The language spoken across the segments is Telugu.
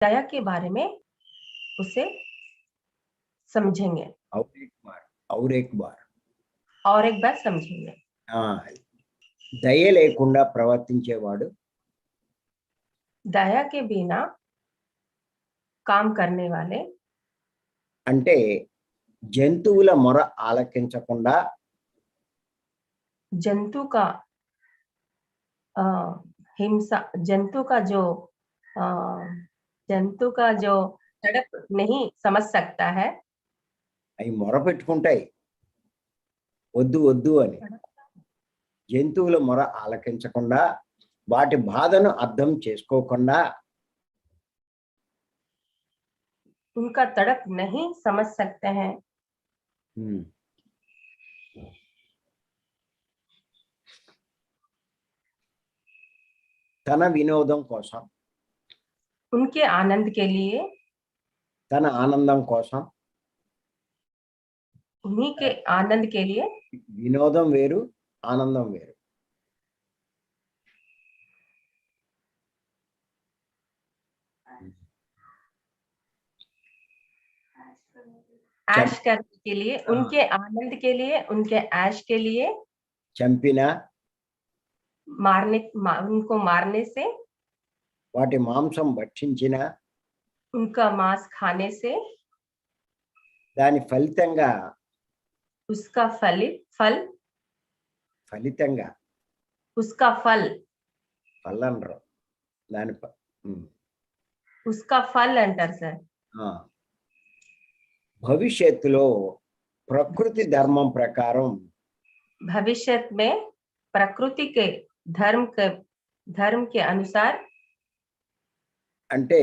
दया के बारे में उसे समझेंगे और एक बार समझेंगे। దయ లేకుండా ప్రవర్తించేవాడు दया के बिना काम करने वाले అంటే జంతువుల మొర ఆలకించకుండా जंतु का हिंसा जंतु का जो तड़प नहीं समझ सकता है। అవి మొర పెట్టుకుంటాయి వద్దు వద్దు అని జంతువుల మొర ఆలకించకుండా వాటి బాధను అర్థం చేసుకోకుండా उनका तड़प नहीं समझ सकते हैं। తన వినోదం కోసం उनके आनंद के लिए తన ఆనందం కోసం उन्हीं के आनंद के लिए వినోదం వేరు ఆనందం వేరు ऐश करने के लिए उनके आनंद के लिए उनके ऐश के लिए చంపిన उनको मारने से వాటి మాంసం భక్షించిన उनका मांस खाने से దాని ఫలితంగా उसका ఫలితంగా उसका फल ఫలనరు దాని उसका फल अंटर सर భవిష్యత్తులో ప్రకృతి ధర్మం ప్రకారం भविष्य में प्रकृति के धर्म के अनुसार అంటే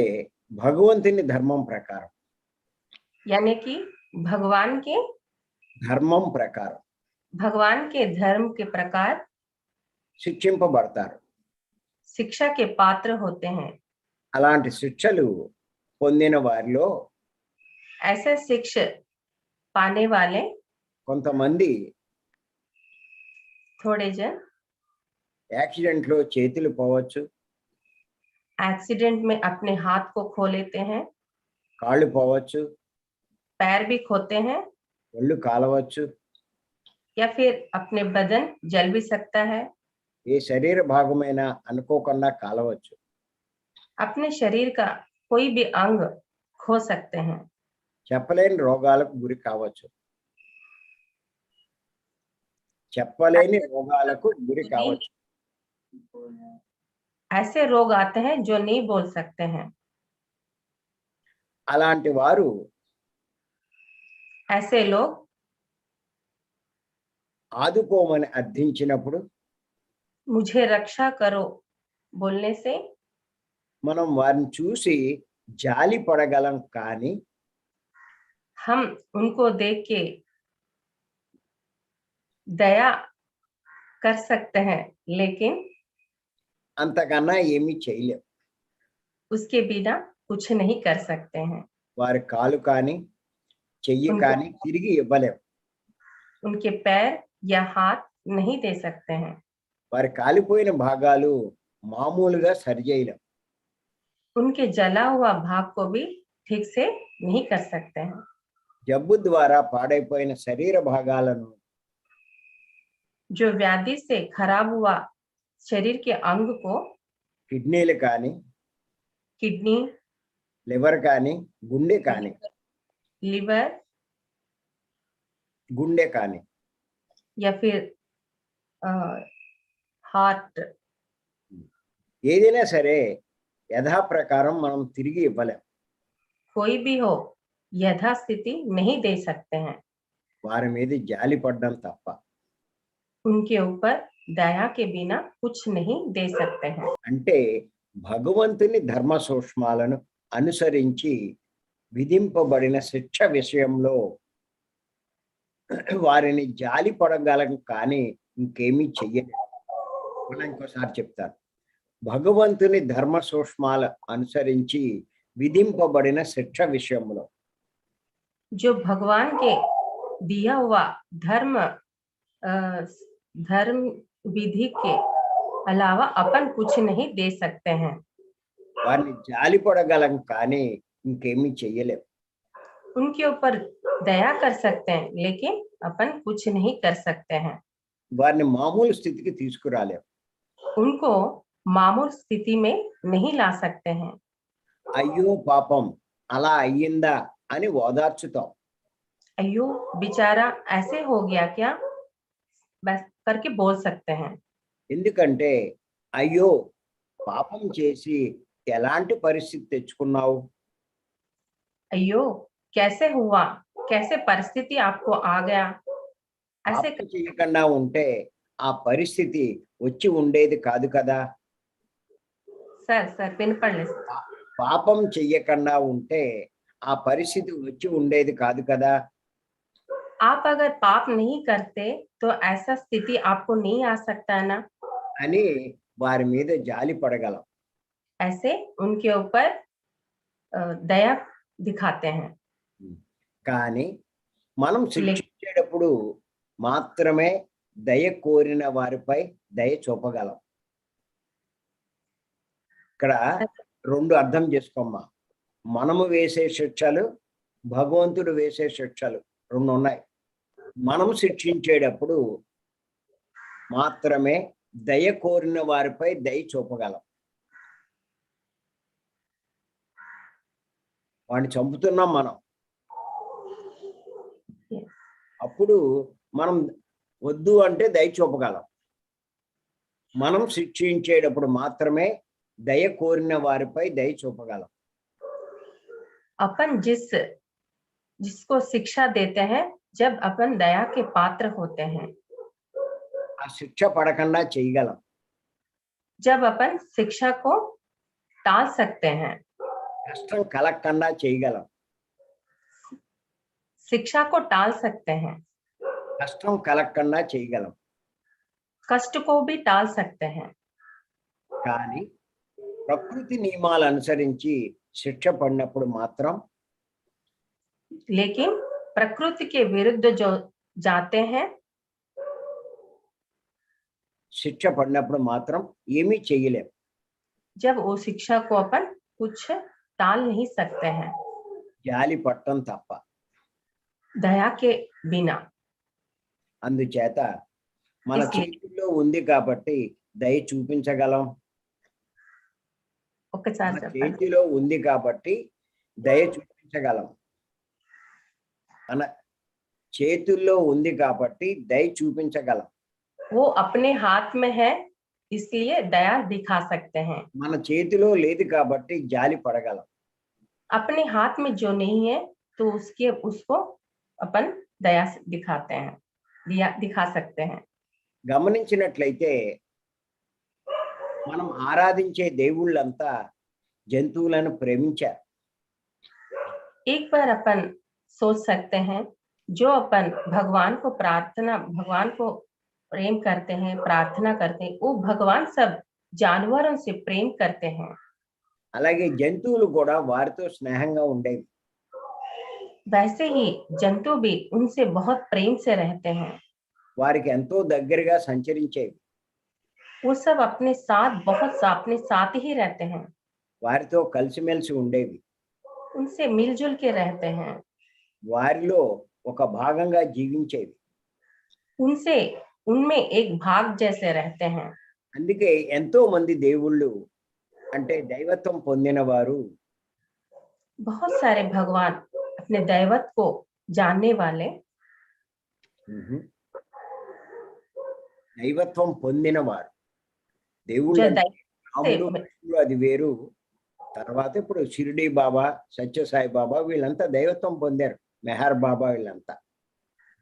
భగవంతుని ధర్మం ప్రకారం यानी कि भगवान के ధర్మం ప్రకారం भगवान के धर्म के प्रकार శిక్షింపబడతారు शिक्षा के पात्र होते हैं। అలాంటి శిక్షలు పొందిన వారిలో ऐसे शिक्षा पाने वाले కొంతమంది थोड़े जन యాక్సిడెంట్ లో చేతులు పోవచ్చు एक्सीडेंट में अपने हाथ को खो लेते हैं కాళ్ళు పోవచ్చు पैर भी खोते हैं ఒళ్ళు కాలవచ్చు या फिर अपने बदन जल भी सकता है ఏ శరీర భాగమైనా అనుకోకుండా కాలవచ్చు अपने शरीर का कोई भी अंग खो सकते हैं చెప్పలేని రోగాలకు గురి కావచ్చు చెప్పలేని రోగాలకు గురి కావచ్చు ऐसे रोग आते हैं जो नहीं बोल सकते हैं। అలాంటి వారు ऐसे लोग ఆదుకోమని అర్థించినప్పుడు मुझे रक्षा करो बोलने से మనం వారిని చూసి జాలి పడగలం కానీ हम उनको देख के दया कर सकते हैं लेकिन అంతకన్నా ఏమీ చేయలేం उसके बिना कुछ नहीं कर सकते हैं। వారి కాలు కానీ చెయ్యి కానీ తిరిగి ఇవ్వలేం उनके पैर या हाथ नहीं दे सकते हैं। వారి కాలిపోయిన భాగాలు మామూలుగా సరిచేయలేం उनके जला हुआ भाग को भी ठीक से नहीं कर सकते हैं। జబ్బు ద్వారా పాడైపోయిన శరీర భాగాలను जो व्याधि से खराब हुआ शरीर के अंग को కిడ్నీలు కానీ किडनी లివర్ కానీ గుండె కానీ लिवर గుండె కానీ या फिर हार्ट ఏదైనా సరే యథాప్రకారం మనం తిరిగి ఇవ్వలేం कोई भी हो यथास्थिति नहीं दे सकते हैं। వారి మీద జాలి పడ్డం తప్ప उनके ऊपर दया के बिना कुछ नहीं दे सकते हैं। అంటే భగవంతుని ధర్మ సూక్ష్మాలను అనుసరించి విధింపబడిన శిక్ష విషయంలో వారిని జాలి పడగలం కానీ ఇంకేమీ చెయ్యలేదు ఇంకోసారి చెప్తాను భగవంతుని ధర్మ సూక్ష్మాల అనుసరించి విధింపబడిన శిక్ష విషయంలో जो भगवान के दिया हुआ धर्म विधि के अलावा अपन कुछ नहीं दे सकते हैं। వారిని జాలిపడగలం కానీ ఇంకేమీ చెయ్యలేం. उनके ऊपर दया कर सकते हैं लेकिन अपन कुछ नहीं कर सकते हैं. వారిని మామూలు స్థితికి తీసుకురాలేం. उनको मामूल स्थिति में नहीं ला सकते हैं. అయ్యో పాపం అలా అయ్యిందా అని ఓదార్చుతాం. अयो बेचारा ऐसे हो गया क्या, बस करके बोल सकते हैं. ఎందుకంటే అయ్యో పాపం చేసి ఎలాంటి పరిస్థితి తెచ్చుకున్నావు, अयो कैसे हुआ, कैसे परिस्थिति आपको आ गया, ऐसे పాపం చేయకుండా ఉంటే ఆ పరిస్థితి వచ్చి ఉండేది కాదు కదా. सर सर विनपड़ले. పాపం చెయ్యకుండా ఉంటే ఆ పరిస్థితి వచ్చి ఉండేది కాదు కదా आप अगर पाप नहीं करते तो ऐसा स्थिति आपको नहीं आ सकता है ना. అని వారి మీద జాలి పడగలం. ऐसे उनके ऊपर दया दिखाते हैं. కానీ మనం శిక్షించేటప్పుడు మాత్రమే దయ కోరిన వారిపై దయ చూపగలం. ఇక్కడ రెండు అర్థం చేసుకోమ్మా. మనము వేసే శిక్షలు, భగవంతుడు వేసే శిక్షలు రెండు ఉన్నాయి. మనం శిక్షించేటప్పుడు మాత్రమే దయ కోరిన వారిపై దయ చూపగలం. వాడిని చంపుతున్నాం మనం, అప్పుడు మనం వద్దు అంటే దయ చూపగలం. మనం శిక్షించేటప్పుడు మాత్రమే దయ కోరిన వారిపై దయ చూపగలం. अपन जिसको शिक्षा देते हैं जब अपन दया के पात्र होते हैं. ఆ శిక్ష పడకుండా చేయగలం. जब अपन शिक्षा को टाल सकते हैं. కష్టం కలగకుండా చేయగలం. शिक्षा को टाल सकते हैं. కష్టం కలగకుండా చేయగలం. कष्ट को भी टाल सकते हैं. కానీ ప్రకృతి నియమాలు అనుసరించి శిక్ష పడినప్పుడు మాత్రం, लेकिन प्रकृति के विरुद्ध जो जाते हैं, శిక్ష పడినప్పుడు మాత్రం ఏమీ చేయలేం. जब वो शिक्षा को अपन कुछ टाल नहीं सकते हैं జాలి పట్టం తప్ప. दया के बिना. అందుచేత మన చేతుల్లో ఉంది కాబట్టి దయ చూపించగలం. మన చేతిలో ఉంది కాబట్టి దయ చూపించగలం. మన చేతుల్లో ఉంది కాబట్టి దయ చూపించగలం. वो अपने हाथ में है इसलिए दया दिखा सकते हैं. మన చేతిలో లేదు కాబట్టి జాలి పడగలం. अपने हाथ में जो नहीं है तो उसको अपन दया दिखाते हैं, दिखा सकते हैं. గమనించినట్లయితే మనం ఆరాధించే దేవుళ్ళంతా జంతువులను ప్రేమించారు. एक बार अपन सोच सकते हैं जो अपन भगवान को प्रेम करते हैं, प्रार्थना करते हैं, वो भगवान सब जानवरों से प्रेम करते हैं. అలాగే జంతువులు కూడా వారితో స్నేహంగా ఉండేవి. वैसे ही जंतु भी उनसे बहुत प्रेम से रहते हैं. వారికి ఎంతో దగ్గరగా సంచరించేవి. वो सब अपने साथ ही रहते हैं. వారితో కలిసిమెలిసి ఉండేవి. उनसे मिलजुल के रहते हैं. వారిలో ఒక భాగంగా జీవించేవి. उनमें एक भाग जैसे रहते हैं. అందుకే ఎంతో మంది దేవుళ్ళు అంటే దైవత్వం పొందిన వారు बहुत सारे भगवान अपने दैवत्व को जानने वाले, దైవత్వం పొందిన వారు దేవుళ్ళు అది వేరు. తర్వాత ఇప్పుడు షిరిడి బాబా, సత్యసాయి బాబా వీళ్ళంతా దైవత్వం పొందారు. మెహర్ బాబా వీళ్ళంతా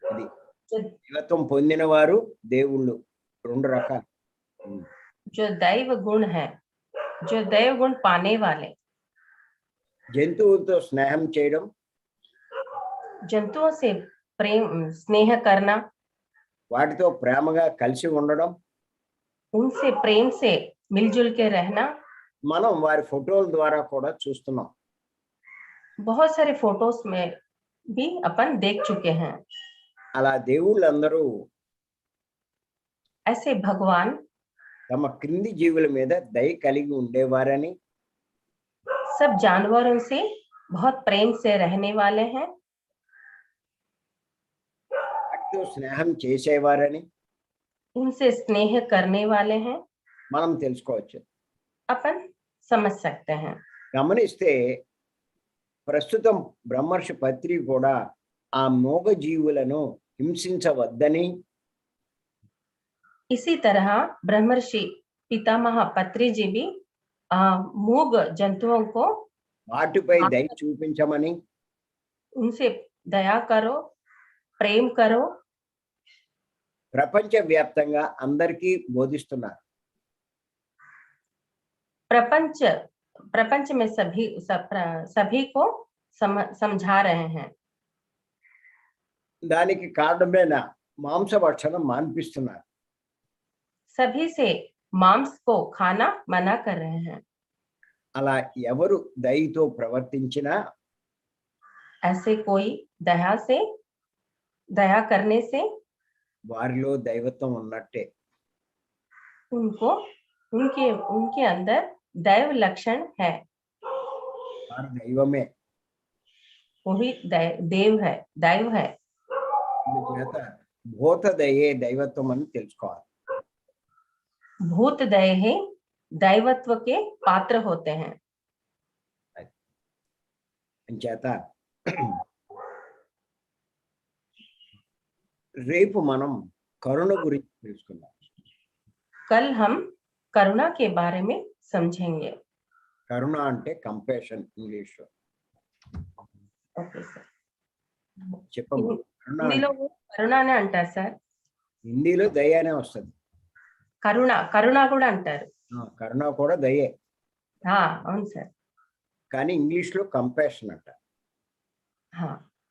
అది దైవత్వం పొందిన వారు దేవుళ్ళు రెండు రకాలు. जो दैव गुण है, जो दैव गुण पाने वाले. జంతువులతో స్నేహం చేయడం, जंतुओं से स्नेह करना, వాటితో ప్రేమగా కలిసి ఉండడం, उनसे प्रेम से मिलजुल के रहना. మనం వారి ఫోటోల ద్వారా కూడా చూస్తున్నాం. बहुत सारे फोटोज में भी अपन देख चुके हैं. అలా దేవుళ్ళందరూ ऐसे भगवान తమ క్రింది జీవుల మీద దయ కలిగి ఉండేవారని, सब जानवरों से बहुत प्रेम से रहने वाले हैं, వాటితో స్నేహం చేసేవారని उनसे स्नेह करने वाले हैं, మనం తెలుసుకోవచ్చు. अपन समझ सकते हैं. గమనిస్తే ప్రస్తుతం బ్రహ్మర్షి పత్రి కూడా ఆ మూగ జీవులను హింసించవద్దని, इसी तरह ब्रह्मर्षि पितामह पत्री जी भी मूग जंतुओं को వాటిపై దయ చూపించమని, उनसे दया करो, प्रेम करो, ప్రపంచవ్యాప్తంగా అందరికీ బోధిస్తున్నారు. प्रपंच में सभी को समझा रहे हैं. దానికి కారణమైన మాంసభక్షణం మాన్పిస్తున్నారు. सभी से मांस को खाना मना कर रहे हैं. అలా ఎవరు దయతో ప్రవర్తించినా ऐसे कोई दया करने से వారిలో దైవత్వం ఉన్నట్టే. उनको उनके अंदर दैव लक्षण है. వారు దైవమే. वही दैव है. అందుచేత భూత దయే దైవత్వం అని తెలుసుకోవాలి. भूत दया है दैवत्व के पात्र होते हैं. అంచేత రేపు మనం కరుణ గురించి తెలుసుకుందాం. कल हम करुणा के बारे में समझेंगे. కరుణ అంటే కంపాషన్ ఇంగ్లీష్ లో. Okay sir. చెప్పమ్మా. హిందీలో కరుణానే అంటారు సార్. హిందీలో దయనే వస్తుంది. కరుణ కూడా అంటారు. కరుణ కూడా దయే. అవును సార్. కానీ ఇంగ్లీష్ లో కంపాషన్ అంటారు.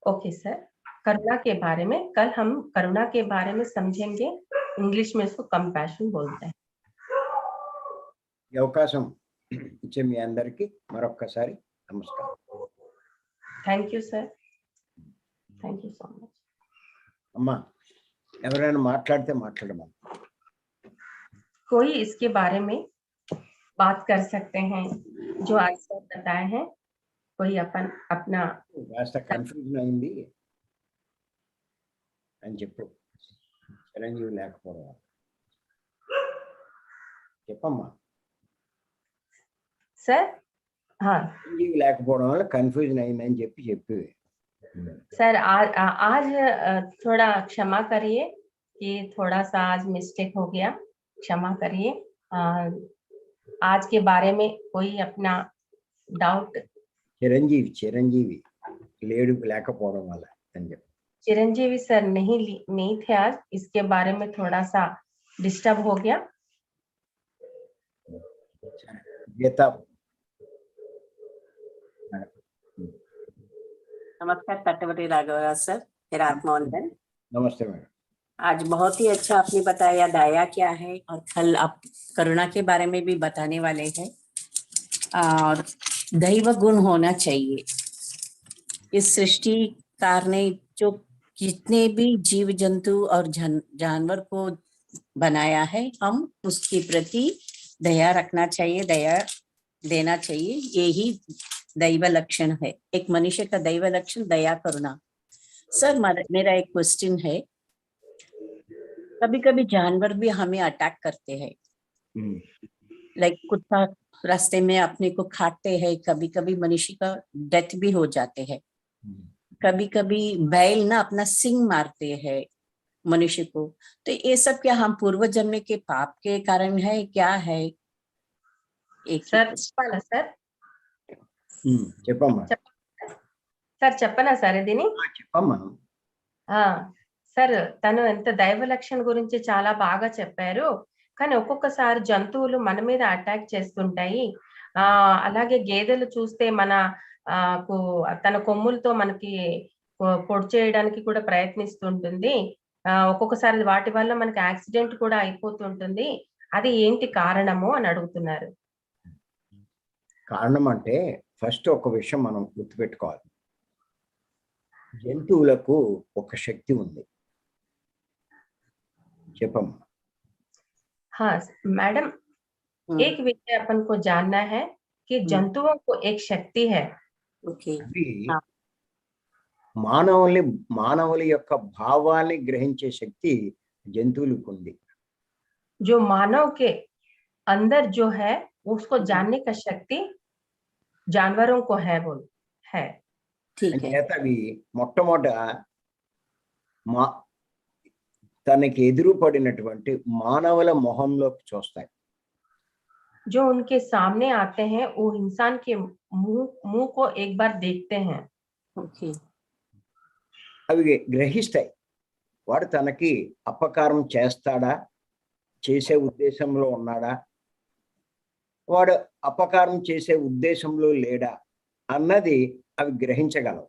Okay sir. करुणा के बारे में कल हम करुणा के बारे में समझेंगे. इंग्लिश में इसको कंपैशन बोलते हैं. ఈ అవకాశం ఇచ్చే మీ అందరికీ మరొక్కసారి నమస్కారం. Thank you sir. Thank you so much. అమ్మా ఎవరైనా మాట్లాడితే మాట్లాడమా. कोई इसके बारे में बात कर सकते हैं जो आज सर बताए हैं. कोई अपना కాస్త కన్ఫ్యూజన్ అయింది అని చెప్పు. చిరంజీవి లేకపోవడం చెప్పమ్మా. सर. చిరంజీవి లేకపోవడం వల్ల కన్ఫ్యూజన్ అయిందని చెప్పి सर आज थोड़ा क्षमा करिए कि थोड़ा सा आज मिस्टेक हो गया. क्षमा करिए. आज के बारे में कोई अपना डाउट. చిరంజీవి లేకపోవడం వల్ల అని చెప్పి. चिरंजीवी सर नहीं थे आज, इसके बारे में थोड़ा सा डिस्टर्ब हो गया. गीता. नमस्कार तटवर्ती राघवराज सर. मेरा आत्मवंदन. नमस्ते मैडम. आज बहुत ही अच्छा आपने बताया दया क्या है, और कल आप करुणा के बारे में भी बताने वाले हैं. और दैव गुण होना चाहिए. इस सृष्टिकार ने जो जितने भी जीव जंतु और जानवर को बनाया है, हम उसके प्रति दया रखना चाहिए, दया देना चाहिए. यही दैव लक्षण है. एक मनुष्य का दैव लक्षण दया करुणा. सर मेरा एक क्वेश्चन है. कभी कभी जानवर भी हमें अटैक करते हैं. लाइक कुत्ता रास्ते में अपने को खाते हैं. कभी कभी मनुष्य का डेथ भी हो जाते हैं. कभी कभी बैल ना अपना सिंग मारते हैं मनुष्य को. तो ये सब क्या हम पूर्व जन्म के पाप के कारण है, क्या है? एक सर सर చెప్పమ్మా. సార్ చెప్పనా సార్ దీని. చెప్పమ్మా. సార్ తను ఎంత దైవ లక్షణ గురించి చాలా బాగా చెప్పారు. కానీ ఒక్కొక్కసారి జంతువులు మన మీద అటాక్ చేస్తుంటాయి. అలాగే గేదెలు చూస్తే తన కొమ్ములతో మనకి పొడి చేయడానికి కూడా ప్రయత్నిస్తుంటుంది. ఒక్కొక్కసారి వాటి వల్ల మనకి యాక్సిడెంట్ కూడా అయిపోతుంటుంది. అది ఏంటి కారణము అని అడుగుతున్నారు. కారణం అంటే ఫస్ట్ ఒక విషయం మనం గుర్తుపెట్టుకోవాలి. జంతువులకు ఒక శక్తి ఉంది. చెప్పమ్మా. हाँ मैडम, एक विषय अपन को जानना है कि जंतुओं को एक शक्ति है। ओके అవి हाँ। మానవుల యొక్క భావాల్ని గ్రహించే శక్తి జంతువులకు ఉంది. जो मानव के अंदर जो है उसको जानने का शक्ति जानवरों को है, बोल है। ठीक है అంచేత అవి మొట్టమొదట మా తనకి ఎదురుపడినటువంటి మానవుల మొహంలోకి చూస్తాయి. जो उनके सामने आते हैं वो इंसान के मुंह को एक बार देखते हैं। ओके అవి గ్రహిస్తాయి వాడు తనకి అపకారం చేస్తాడా, చేసే ఉద్దేశంలో ఉన్నాడా, వాడు అపకారం చేసే ఉద్దేశంలో లేడా అన్నది అవి గ్రహించగలవు.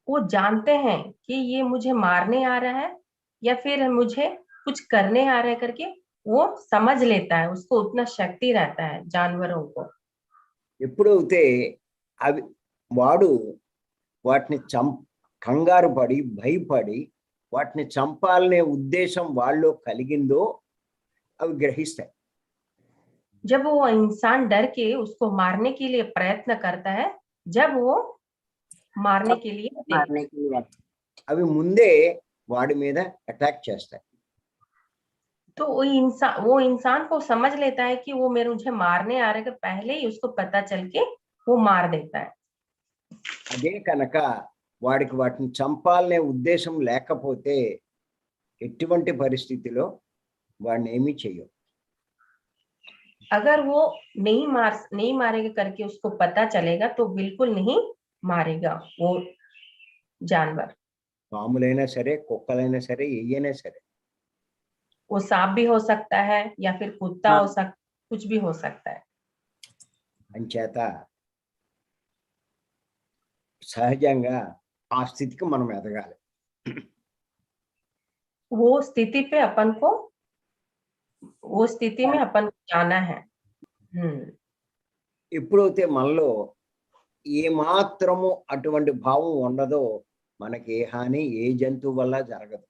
वो जानते हैं कि ये मुझे मारने आ रहा है या फिर मुझे कुछ करने आ रहा है करके वो समझ लेता है, उसको उतना शक्ति रहता है जानवरों को। ఎప్పుడైతే అవి వాడు వాటిని కంగారు పడి భయపడి వాటిని చంపాలనే ఉద్దేశం వాళ్ళు కలిగిందో అవి గ్రహిస్తాయి. जब वो इंसान डर के उसको मारने के लिए प्रयत्न करता है, जब वो मारने के लिए मारने के लिए అవి ముందే వాడి మీద అటాక్ చేస్తాయి. तो वो इंसान को समझ लेता है कि वो मुझे मारने आ रहे हैं, पहले ही उसको पता चल के वो मार देता है। అదే కనుక వాడికి వాటిని చంపాలనే ఉద్దేశం లేకపోతే ఎటువంటి పరిస్థితిలో వాడిని ఏమీ చేయవు. अगर वो नहीं मारेगा करके उसको पता चलेगा तो बिल्कुल नहीं मारेगा वो जानवर। పాములైనా సరే, కుక్కలైనా సరే, ఏయైనా సరే. वो सांप भी हो सकता है या फिर कुत्ता हाँ। हो सकता, कुछ भी हो सकता है। అంచేత సహజంగా ఆ స్థితికి మనం ఎదగాలి. वो स्थिति पे अपन को वो स्थिति में अपन को जाना है। ఎప్పుడైతే మనలో ఏ మాత్రము అటువంటి భావం ఉండదో మనకి ఏ హాని ఏ జంతువు వల్ల జరగదు.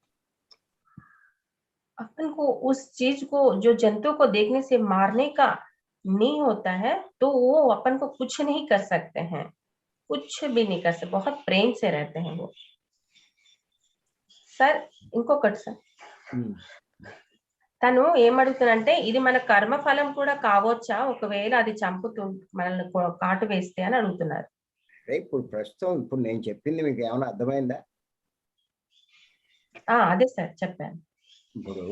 अपन को उस चीज को जो जंतु को देखने से मारने का नहीं होता है तो वो अपन को कुछ नहीं कर सकते हैं, कुछ भी नहीं कर सकते, बहुत प्रेम से रहते हैं वो। सर इनको कट सर తను ఏమడుగుతానంటే ఇది మన కర్మ ఫలం కూడా కావచ్చా, ఒకవేళ అది చంపుతూ మనల్ని కాటు వేస్తే అని అడుగుతున్నారు. ఇప్పుడు ప్రస్తుతం ఇప్పుడు నేను చెప్పింది మీకు ఏమైనా అర్థమైందా? అదే సార్ చెప్పాను. ఇప్పుడు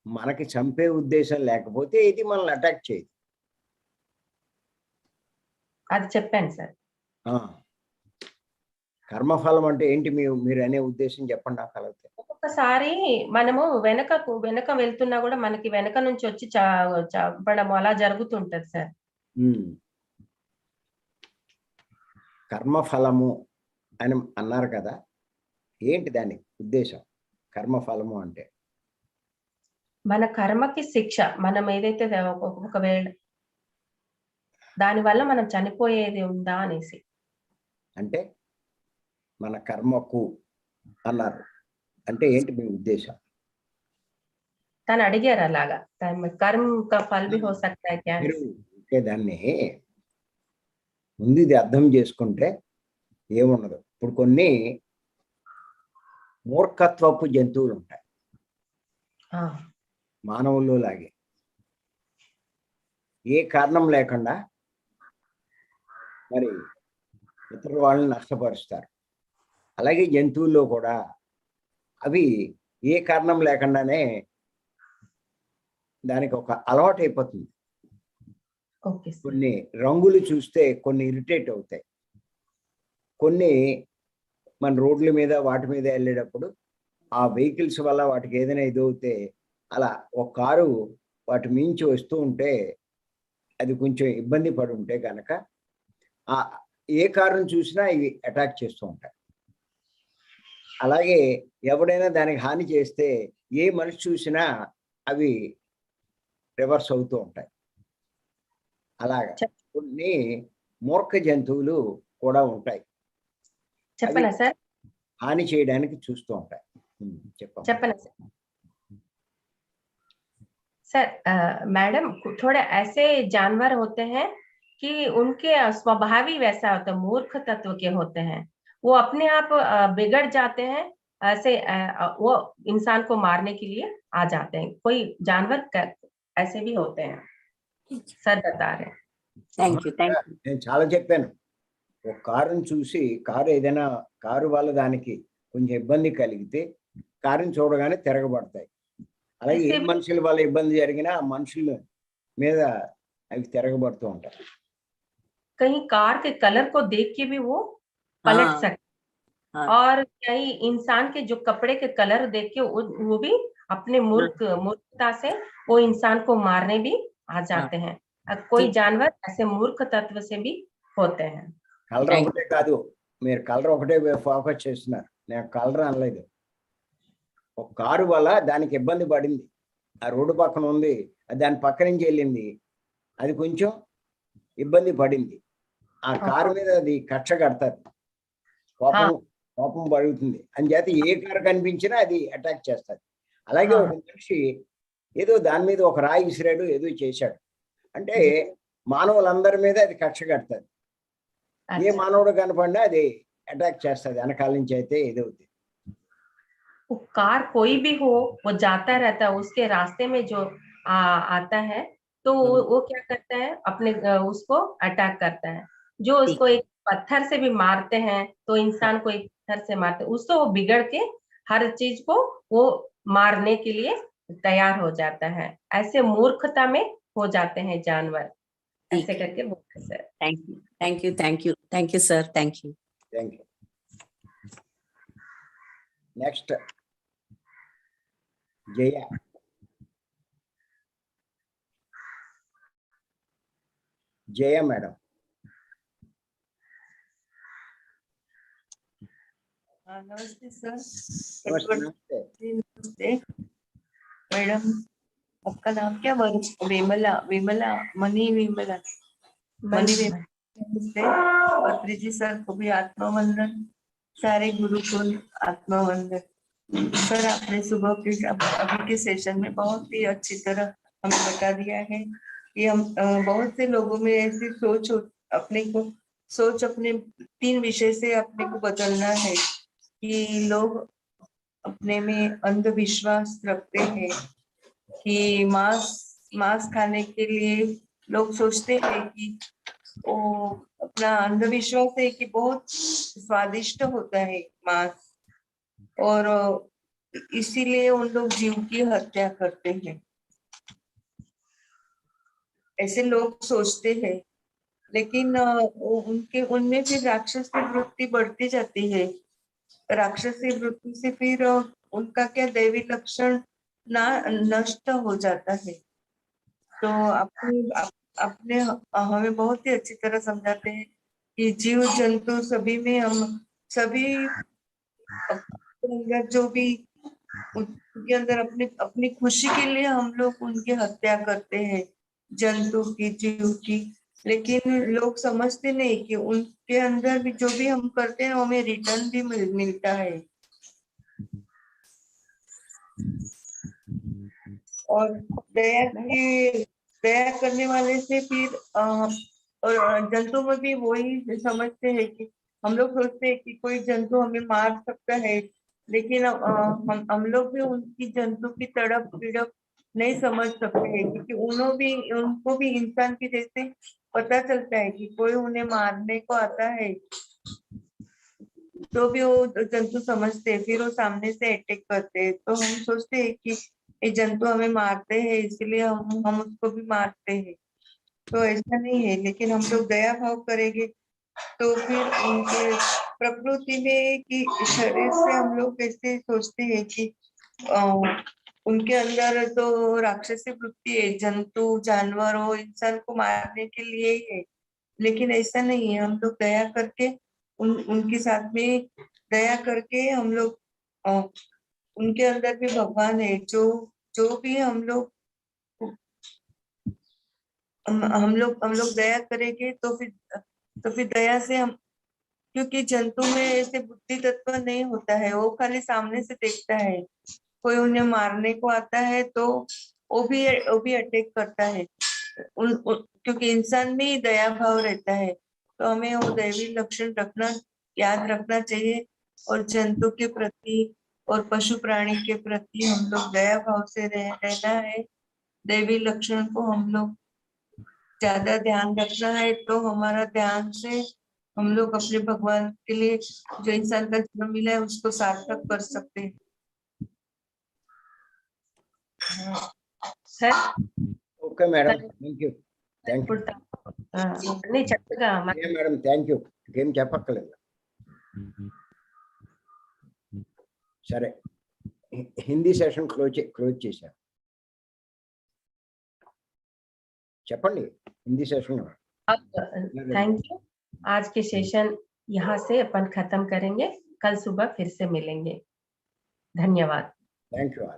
మనకి చంపే ఉద్దేశం లేకపోతే ఇది మనల్ని అటాక్ చేయదు. అది చెప్పాను సార్. కర్మఫలం అంటే ఏంటి మీరు అనే ఉద్దేశం చెప్పండి నాకు కలిగితే. ఒక్కొక్కసారి మనము వెనక వెళ్తున్నా కూడా మనకి వెనక నుంచి వచ్చి చంపడం అలా జరుగుతుంటది సార్. కర్మఫలము అని అన్నారు కదా, ఏంటి దాని ఉద్దేశం? కర్మఫలము అంటే మన కర్మకి శిక్ష. మనం ఏదైతే ఒకవేళ దానివల్ల మనం చనిపోయేది ఉందా అనేసి. అంటే మన కర్మకు అన్నారు అంటే ఏంటి మీ ఉద్దేశం? తను అడిగారు అలాగా, కర్మ కా ఫల్ భీ హో సక్తా హై క్యా? దాన్ని ముందు ఇది అర్థం చేసుకుంటే ఏముండదు. ఇప్పుడు కొన్ని మూర్ఖత్వపు జంతువులు ఉంటాయి మానవుల్లో లాగే, ఏ కారణం లేకుండా మరి ఇతరుల వాళ్ళని నష్టపరుస్తారు. అలాగే జంతువుల్లో కూడా అవి ఏ కారణం లేకుండానే దానికి ఒక అలవాటు అయిపోతుంది. కొన్ని రంగులు చూస్తే కొన్ని ఇరిటేట్ అవుతాయి, కొన్ని మన రోడ్ల మీద వాటి మీద వెళ్ళేటప్పుడు ఆ వెహికల్స్ వల్ల వాటికి ఏదైనా ఇదవుతే అలా ఒక కారు వాటి మించి వస్తూ ఉంటే అది కొంచెం ఇబ్బంది పడి ఉంటే కనుక ఏ కారును చూసినా ఇవి అటాక్ చేస్తూ ఉంటాయి. అలాగే ఎవడైనా దానికి హాని చేస్తే ఏ మనిషి చూసినా అవి రివర్స్ అవుతూ ఉంటాయి. అలాగా కొన్ని మూర్ఖ జంతువులు కూడా ఉంటాయి, చెప్పనా సార్? హాని చేయడానికి చూస్తూ ఉంటాయి. చెప్పనా సార్? सर मैडम थोड़े ऐसे जानवर होते हैं कि उनके स्वभाव ही वैसा होता है, मूर्ख तत्व के होते हैं। वो अपने आप बिगड़ जाते हैं, ऐसे वो इंसान को मारने के लिए आ जाते हैं। कोई जानवर ऐसे भी होते हैं, सर बता रहे हैं। థ్యాంక్ యూ నేను చాలా చెప్పాను. ఒక కారుని చూసి కారు వల్ల దానికి కొంచెం ఇబ్బంది కలిగితే కారుని చూడగానే తిరగబడతాయి. అలాగే ఏ ऐसे भी మనుషుల వల్ల ఇబ్బంది జరిగినా ఆ మనుషుల మీద అవి తిరగబడుతూ ఉంటాయి. कहीं कार के कलर को देख के भी वो पलट हाँ, सकते हाँ, हैं, और कहीं इंसान के जो कपड़े के कलर देख के वो भी अपने मूर्खता से वो इंसान को मारने भी आ जाते हैं। कोई ठीक। जानवर ऐसे मूर्ख तत्व से भी होते हैं। కలర్ థ్యాంక్ ఒకటే కాదు, మీరు కలర్ ఒకటే ఫోకస్ చేస్తున్నారు. నేను కలర్ అనలేదు. ఒక కారు వల్ల దానికి ఇబ్బంది పడింది, ఆ రోడ్డు పక్కన ఉంది, అది దాని పక్క నుంచి వెళ్ళింది, అది కొంచెం ఇబ్బంది పడింది, ఆ కారు మీద అది కక్ష కడతారు, కోపం కోపం పడుతుంది అని చేత ఏ కారు కనిపించినా అది అటాక్ చేస్తుంది. అలాగే ఒక మనిషి ఏదో దాని మీద ఒక రాయి విసిరాడు, ఏదో చేశాడు అంటే మానవులందరి మీద అది కక్ష కడతాది. ఏ మానవుడు కనపడినా అది అటాక్ చేస్తుంది వెనకాల నుంచి. అయితే ఏదవుతుంది, वो कार कोई भी हो, वो जाता रहता है, उसके रास्ते में जो आता है तो वो क्या करता है, अपने उसको अटैक करता है। जो उसको एक पत्थर से भी मारते हैं तो इंसान को एक पत्थर से मारते हैं, उससे वो बिगड़ के हर चीज को वो मारने के लिए तैयार हो जाता है। ऐसे मूर्खता में हो जाते हैं जानवर, ऐसे करके बोलते सर। Thank you sir, thank you. Thank you. Next Jaya. Jaya madam. नमस्ते सर। నమస్తే. मैडम आपका नाम क्या? विमला विमला मनी विमला मनी विमला। नमस्ते। पत्री जी सर को भी आत्मवंदन, सारे गुरुकुल आत्मवंदन। सर आपने सुबह के अभी के सेशन में बहुत ही अच्छी तरह हमें बता दिया है कि हम बहुत से लोगों में ऐसी सोच अपने 3 विषय से अपने को बदलना है कि लोग अपने में अंधविश्वास रखते हैं कि मांस खाने के लिए लोग सोचते हैं कि वो अपना अंधविश्वास है कि बहुत स्वादिष्ट होता है मांस, और इसीलिए उन लोग जीव की हत्या करते हैं। ऐसे लोग सोचते हैं, लेकिन उनमें फिर राक्षसी वृत्ति बढ़ती जाती है। राक्षसी वृत्ति से फिर उनका क्या दैवी लक्षण नष्ट हो जाता है। तो आपने हमें बहुत ही अच्छी तरह समझाते हैं कि जीव जंतु सभी में हम सभी अंदर जो भी उनके अंदर अपनी खुशी के लिए हम लोग उनकी हत्या करते हैं, जंतु की, जीव की। लेकिन लोग समझते नहीं कि उनके अंदर भी जो भी हम करते हैं हमें रिटर्न भी मिलता है। और दया करने वाले से फिर और जंतु में भी वही समझते हैं कि हम लोग सोचते हैं कि कोई जंतु हमें मार सकता है, लेकिन हम लोग भी उनकी जंतु की तड़प पीड़प नहीं समझ सकते हैं, क्योंकि उनको भी इंसान की जैसे पता चलता है कि कोई उन्हें मारने को आता है तो भी वो जंतु समझते हैं, फिर वो सामने से अटैक करते हैं। तो हम सोचते हैं कि ये जंतु हमें मारते हैं इसलिए हम उसको भी मारते हैं, तो ऐसा नहीं है। लेकिन हम लोग दया भाव करेंगे तो फिर उनके प्रकृति में कि शरीर से हम लोग ऐसे सोचते हैं कि उनके अंदर तो राक्षसी वृत्ति है, जंतु जानवरों इंसान को मारने के लिए ही है, लेकिन ऐसा नहीं है। हम लोग दया करके उनके साथ में दया करके हम लोग उनके अंदर भी भगवान है। जो भी हम लोग दया करेंगे तो फिर दया से हम, क्योंकि जंतु में ऐसे बुद्धि तत्व नहीं होता है, वो खाली सामने से देखता है। कोई उन्हें मारने को आता है तो वो भी अटैक करता है। क्योंकि इंसान में ही दया भाव रहता है, तो हमें वो दैवी लक्षण रखना, याद रखना चाहिए। और जंतु के प्रति और पशु प्राणी के प्रति हम लोग दया भाव से रहना है। दैवी लक्षण को हम लोग ज्यादा ध्यान रखना है, तो हमारा ध्यान से हम लोग अपने भगवान के लिए जो इंसान का जन्म मिला है उसको सार्थक कर सकते हैं। Sir okay madam, thank you. Thank you. అన్ని చక్కగా మేడం థ్యాంక్ యూ. ఇంకేం చెప్పక్కర్లేదు. సరే, హిందీ సెషన్ క్లోజ్ చేశారు. చెప్పండి హిందీ సెషన్. Thank you. आज के सेशन यहाँ से अपन खत्म करेंगे, कल सुबह फिर से मिलेंगे। धन्यवाद। Thank you all.